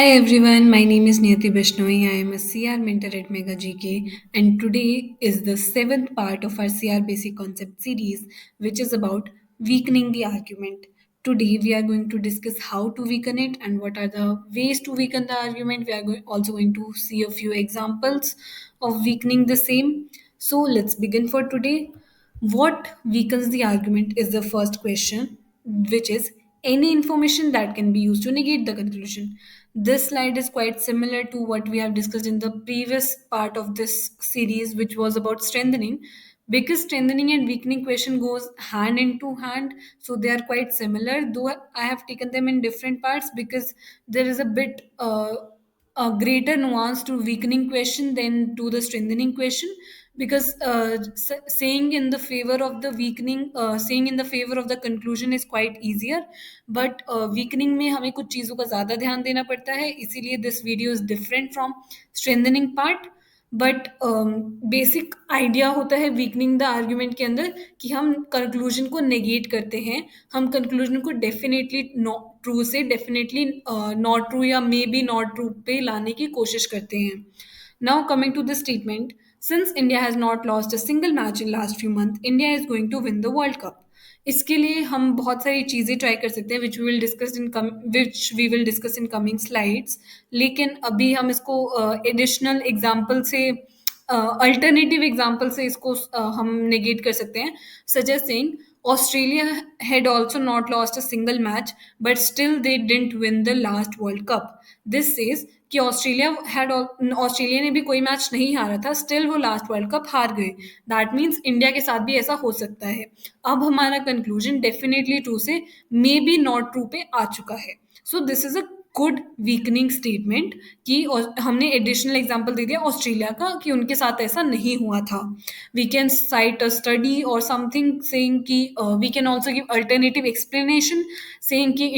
Hi everyone, my name is Niyati Bishnoi. I am a CR mentor at Mega GK, and today is the seventh part of our CR Basic Concept series, which is about weakening the argument. Today, we are going to discuss how to weaken it and what are the ways to weaken the argument. We are also going to see a few examples of weakening the same. So, let's begin for today. What weakens the argument is the first question, which is any information that can be used to negate the conclusion. This slide is quite similar to what we have discussed in the previous part of this series, which was about strengthening. Because strengthening and weakening question goes hand into hand, so they are quite similar. Though I have taken them in different parts because there is a bit a greater nuance to weakening question than to the strengthening question, because saying in the favor of the weakening, saying in the favor of the conclusion is quite easier, but weakening में हमें कुछ चीज़ों का ज़्यादा ध्यान देना पड़ता है, इसीलिए this video is different from strengthening part. But basic idea होता है वीकनिंग द आर्ग्यूमेंट के अंदर कि हम कंक्लूजन को नेगेट करते हैं, हम कंक्लूजन को डेफिनेटली ट्रू से डेफिनेटली नॉट ट्रू या मे बी नॉट ट्रू पे लाने की कोशिश करते हैं. Now coming to the statement, since India has not lost a single match in last few month, India is going to win the world cup. इसके लिए हम बहुत सारी चीज़ें ट्राई कर सकते हैं which we will discuss in coming slides. लेकिन अभी हम इसको एडिशनल एग्जाम्पल से, अल्टरनेटिव एग्जाम्पल से इसको हम नेगेट कर सकते हैं, such as saying Australia had also not lost a single match, but still they didn't win the last World Cup. This says कि ऑस्ट्रेलिया ने भी कोई मैच नहीं हारा था, स्टिल वो लास्ट वर्ल्ड कप हार गए. दैट मीन्स इंडिया के साथ भी ऐसा हो सकता है. अब हमारा कंक्लूजन डेफिनेटली ट्रू से मे बी नॉट ट्रू पे आ चुका है. So this is a good weakening statement कि हमने एडिशनल एग्जाम्पल दे दिया ऑस्ट्रेलिया का कि उनके साथ ऐसा नहीं हुआ था. We can cite a study और समथिंग सेइंग कि we can also give alternative explanation saying कि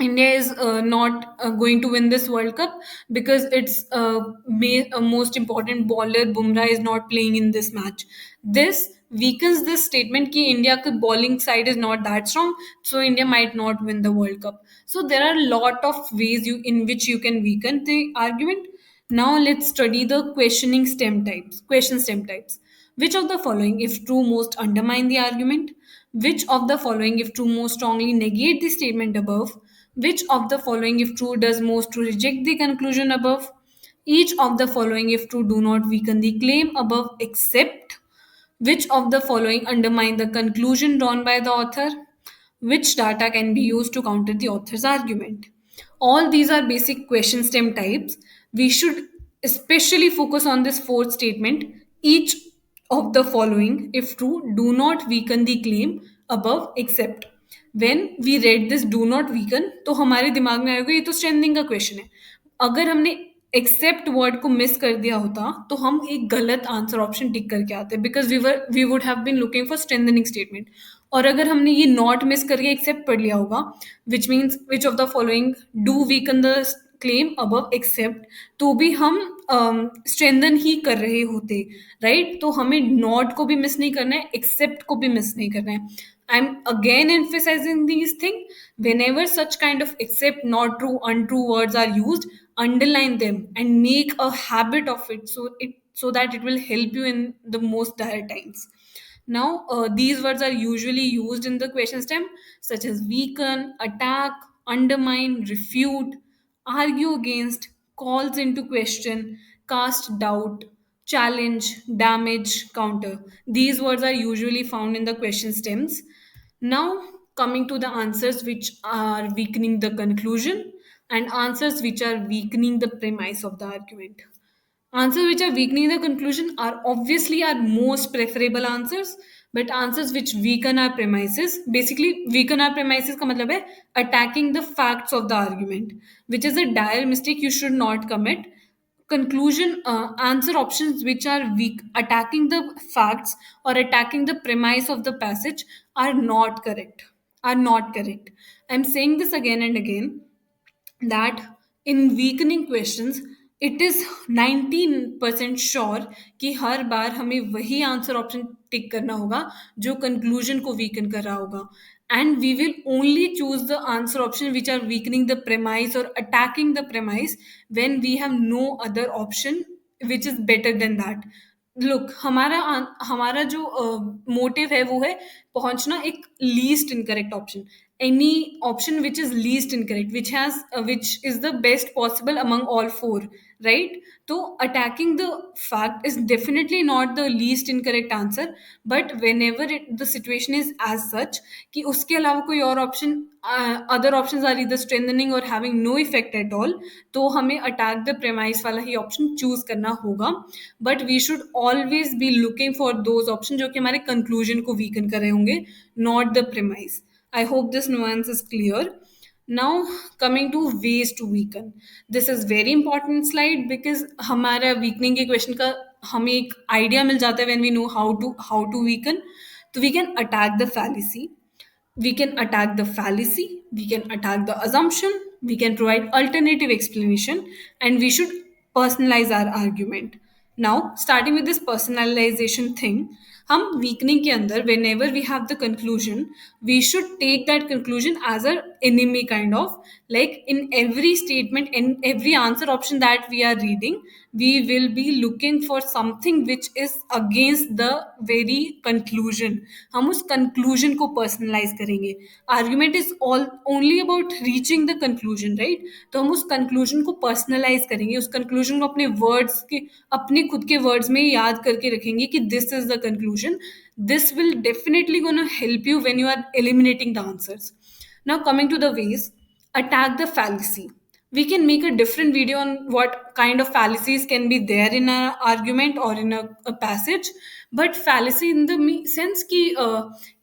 India is not going to win this World Cup because its most important bowler Bumrah is not playing in this match. This weakens this statement कि India का bowling side is not that strong, so India might not win the World Cup. So there are a lot of ways in which you can weaken the argument. Now let's study the questioning stem types. Question stem types. Which of the following, if true, most undermine the argument? Which of the following, if true, most strongly negate the statement above? Which of the following, if true, does most to reject the conclusion above? Each of the following, if true, do not weaken the claim above, except which of the following undermine the conclusion drawn by the author? Which data can be used to counter the author's argument? All these are basic question stem types. We should especially focus on this fourth statement. Each of the following, if true, do not weaken the claim above except. When we read this do not weaken, तो हमारे दिमाग में आएगा ये तो strengthening का question है. अगर हमने एक्सेप्ट वर्ड को मिस कर दिया होता तो हम एक गलत आंसर ऑप्शन टिक करके आते, because we would have been looking for strengthening statement. और अगर हमने ये नॉट मिस करके एक्सेप्ट पढ़ लिया होगा, which means which of the following do weaken the claim above except, तो भी हम स्ट्रेंथन ही कर रहे होते, राइट. तो हमें नॉट को भी मिस नहीं करना है, एक्सेप्ट को भी मिस नहीं करना है. I'm again emphasizing these things. Whenever such kind of except, not true, untrue words are used, underline them and make a habit of it, so that it will help you in the most dire times. Now, these words are usually used in the question stem, such as weaken, attack, undermine, refute, argue against, calls into question, cast doubt, challenge, damage, counter. These words are usually found in the question stems. Now, coming to the answers which are weakening the conclusion and answers which are weakening the premise of the argument. Answers which are weakening the conclusion are obviously our most preferable answers, but answers which weaken our premises, basically weaken our premises का मतलब है attacking the facts of the argument, which is a dire mistake you should not commit. Conclusion answer options which are weak, attacking the facts or attacking the premise of the passage are not correct. Are not correct. I'm saying this again and again that in weakening questions, it is 19% sure कि हर बार हमें वही answer option tick करना होगा जो conclusion को weaken कर रहा होगा, and we will only choose the answer option which are weakening the premise और attacking the premise when we have no other option which is better than that. Look, हमारा जो मोटिव है वो है पहुंचना एक least incorrect option, any option which is least incorrect, which is the best possible among all four, right? So attacking the fact is definitely not the least incorrect answer, but whenever the situation is as such कि उसके अलावा कोई और option, other options are either strengthening or having no effect at all, तो हमें attack the premise वाला ही option choose करना होगा। But we should always be looking for those option जो कि हमारे कंक्लूजन को वीकन कर रहे होंगे, not the premise. I hope this nuance is clear. Now coming to ways to weaken. This is very important slide because हमारा weakening के question का हमें एक idea मिल जाता है when we know how to weaken. तो we can attack the fallacy. We can attack the fallacy, we can attack the assumption, we can provide alternative explanation, and we should personalize our argument. Now, starting with this personalization thing, हम weakening के अंदर whenever we have the conclusion, we should take that conclusion as a enemy kind of, like in every statement, in every answer option that we are reading, we will be looking for something which is against the very conclusion. हम उस conclusion को personalize करेंगे। Argument is all only about reaching the conclusion, right? तो हम उस conclusion को personalize करेंगे, उस conclusion को अपने words के, अपने खुद के words में याद करके रखेंगे कि this is the conclusion. This will definitely gonna help you when you are eliminating the answers. Now coming to the ways, attack the fallacy. We can make a different video on what kind of fallacies can be there in an argument or in a passage, but fallacy in the sense ki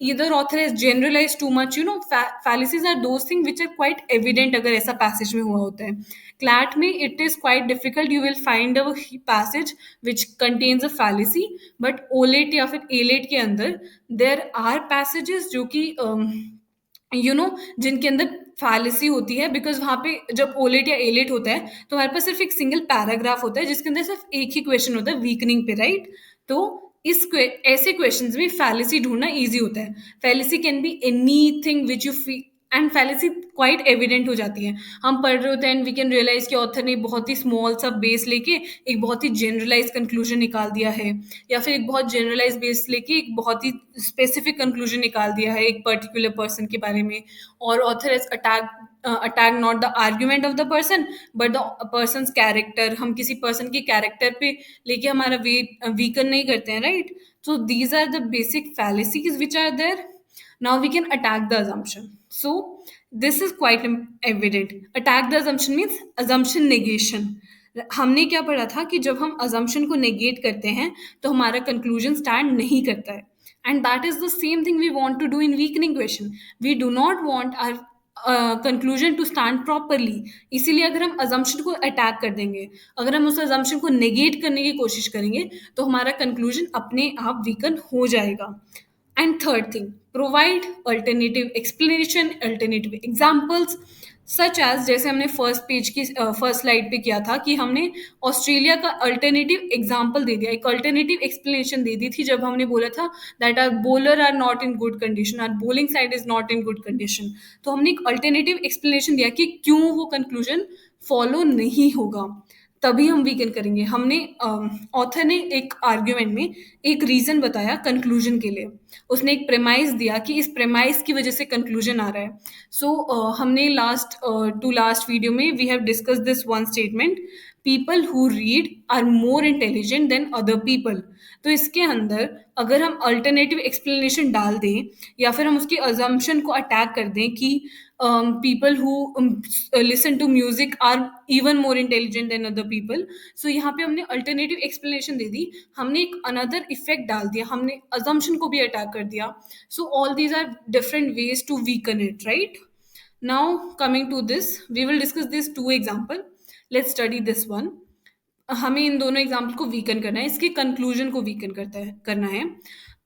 either author has generalized too much, fallacies are those things which are quite evident अगर ऐसा passage में हुआ होता है। CLAT में it is quite difficult, you will find a passage which contains a fallacy, but OLET या फिर ALET के अंदर there are passages जो कि जिनके अंदर फैलेसी होती है, बिकॉज वहां पे जब ओलेट या एलेट होता है तो हमारे पास सिर्फ एक सिंगल पैराग्राफ होता है जिसके अंदर सिर्फ एक ही क्वेश्चन होता है वीकनिंग पे, राइट? तो ऐसे क्वेश्चंस में फैलेसी ढूंढना इजी होता है। Fallacy can be anything which you feel, and fallacy quite evident हो जाती है। हम पढ़ रहे होते हैं एंड वी कैन रियलाइज कि ऑथर ने बहुत ही स्मॉल सा बेस लेके एक बहुत ही जनरलाइज कंक्लूजन निकाल दिया है, या फिर एक बहुत जनरलाइज बेस लेके एक बहुत ही स्पेसिफिक कंक्लूजन निकाल दिया है एक पर्टिकुलर पर्सन के बारे में, और author has attack not the argument of the person but the person character. हम किसी पर्सन के कैरेक्टर पे लेके हमारा वीकन नहीं करते हैं, right? So these are the basic fallacies which are there. Now we can attack the assumption. So this is quite evident. Attack the assumption means assumption negation. हमने क्या पढ़ा था कि जब हम assumption को negate करते हैं तो हमारा conclusion stand नहीं करता है, and that is the same thing we want to do in weakening question. We do not want our conclusion to stand properly. इसीलिए अगर हम अजम्पशन को अटैक कर देंगे, अगर हम उस अजम्पशन को नेगेट करने की कोशिश करेंगे तो हमारा कंक्लूजन अपने आप वीकन हो जाएगा। And third thing, provide alternative explanation, alternative examples, such as जैसे हमने फर्स्ट स्लाइड पे किया था कि हमने ऑस्ट्रेलिया का अल्टरनेटिव एग्जाम्पल दे दिया, एक अल्टरनेटिव एक्सप्लेनेशन दे दी थी जब हमने बोला था that our bowler are not in good condition, our bowling side is not in good condition. तो हमने एक अल्टरनेटिव एक्सप्लेनेशन दिया कि क्यों वो कंक्लूजन फॉलो नहीं होगा, तभी हम वीकन करेंगे। हमने ऑथर ने एक आर्ग्यूमेंट में एक रीजन बताया कंक्लूजन के लिए, उसने एक प्रेमाइज दिया कि इस प्रेमाइज की वजह से कंक्लूजन आ रहा है। सो हमने लास्ट वीडियो में we have discuss this one statement, people who read are more intelligent than other people. तो इसके अंदर अगर हम अल्टरनेटिव एक्सप्लेनेशन डाल दें या फिर हम उसकी अजम्पशन को अटैक कर दें कि people who listen to music are even more intelligent than other people, so यहाँ पे हमने alternative explanation दे दी, हमने एक another effect डाल दिया, हमने assumption को भी attack कर दिया। So all these are different ways to weaken it, right? Now coming to this, we will discuss these two example. Let's study this one. हमें इन दोनों एग्जाम्पल को वीकन करना है, इसके कंक्लूजन को वीकन करना है।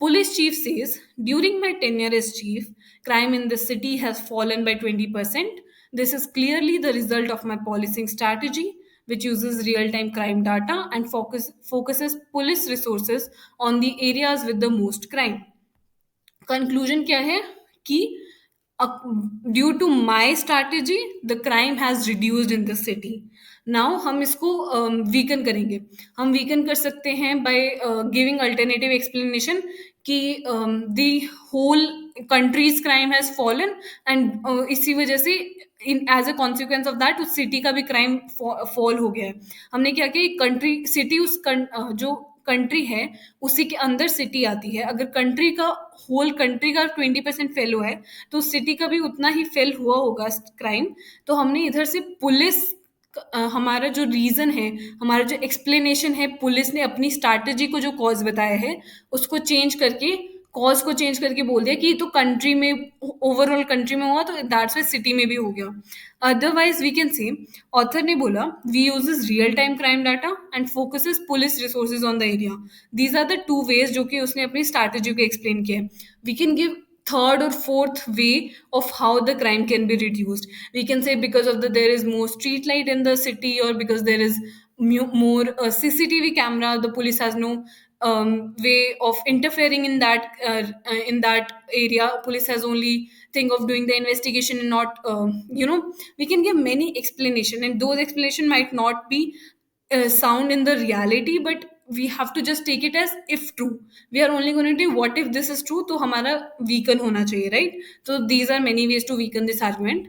Police chief says during my tenure as chief crime in the city has fallen by 20%. This is clearly the result of my policing strategy. which uses real-time crime data and focuses police resources on the areas with the most crime. Conclusion क्या है कि due to my strategy the crime has reduced in the city. Now हम इसको weaken करेंगे. हम weaken कर सकते हैं बाय गिविंग अल्टरनेटिव एक्सप्लेनेशन कि the whole country's crime has fallen and इसी वजह से in as a consequence of that उस सिटी का भी क्राइम फॉल हो गया है. हमने क्या किया, कंट्री सिटी जो कंट्री है उसी के अंदर सिटी आती है. अगर कंट्री का होल कंट्री का 20% फेल हुआ है तो सिटी का भी उतना ही फेल हुआ होगा क्राइम. तो हमने इधर से पुलिस हमारा जो रीजन है, हमारा जो एक्सप्लेनेशन है, पुलिस ने अपनी स्ट्रैटेजी को जो कॉज बताया है उसको चेंज करके, कॉज को चेंज करके बोल दिया कि ये तो कंट्री में, ओवरऑल कंट्री में हुआ तो दैट्स वाई सिटी में भी हो गया. Otherwise we can say, author ने बोला we uses real time crime data and focuses police resources on the area. These are the two ways जो कि उसने अपनी स्ट्रैटेजी को एक्सप्लेन किया है. We can give third or fourth way of how the crime can be reduced. We can say because of there is more street light in the city, or because there is more CCTV camera, the police has no way of interfering in that area. Police has only thing of doing the investigation and not we can give many explanation, and those explanation might not be sound in the reality, but we have to just take it as if true. We are only going to do what if this is true, तो हमारा weaken होना चाहिए, right? So these are many ways to weaken this argument.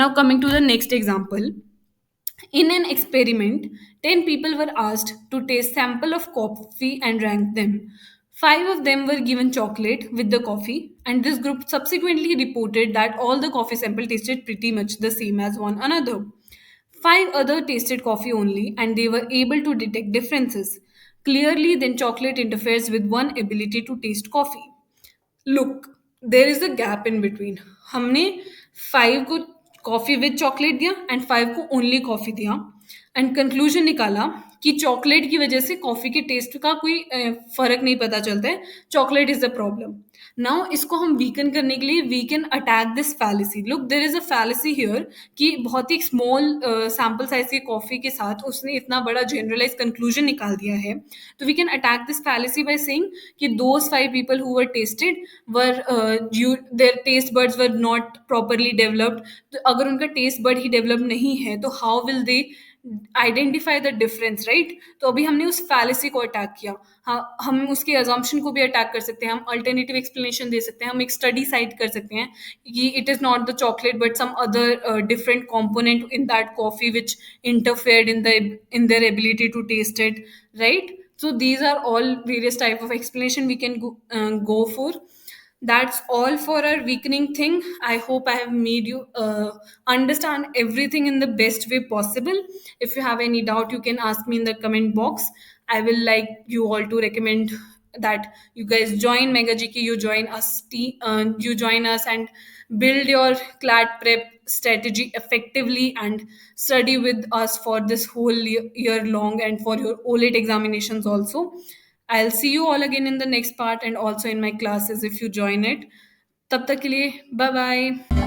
Now coming to the next example. In an experiment, 10 people were asked to taste sample of coffee and rank them. 5 of them were given chocolate with the coffee, and this group subsequently reported that all the coffee sample tasted pretty much the same as one another. 5 other tasted coffee only, and they were able to detect differences. Clearly, then chocolate interferes with one ability to taste coffee. Look, there is a gap in between. हमने 5 को coffee with chocolate दिया and 5 को only coffee दिया, and conclusion निकाला कि chocolate की वजह से कॉफी के टेस्ट का कोई फर्क नहीं पता चलता है. Chocolate is the problem. Now इसको हम वीकन करने के लिए we can attack this fallacy. Look, there is a fallacy here कि बहुत ही स्मॉल सैम्पल साइज की कॉफी के साथ उसने इतना बड़ा जनरलाइज कंक्लूजन निकाल दिया है. तो we can attack this fallacy by saying कि those 5 people who were tested were their test birds were not properly developed. तो अगर उनका टेस्ट बर्ड ही डेवलप नहीं है तो how will they identify the difference, right? तो अभी हमने उस फैलिसी को अटैक किया. हाँ, हम उसके अजम्पशन को भी अटैक कर सकते हैं, हम अल्टरनेटिव एक्सप्लेनेशन दे सकते हैं, हम एक स्टडी साइट कर सकते हैं कि it is not the chocolate but some other different component in that coffee which interfered in their ability to taste it, right? So these are all various type of explanation we can go for. That's all for our weakening thing. I hope I have made you understand everything in the best way possible. If you have any doubt, you can ask me in the comment box. I will like you all to recommend that you guys join Mega GK, you join us and build your CLAT prep strategy effectively and study with us for this whole year long and for your OLET examinations also. I'll see you all again in the next part and also in my classes if you join it. तब तक के लिए bye bye.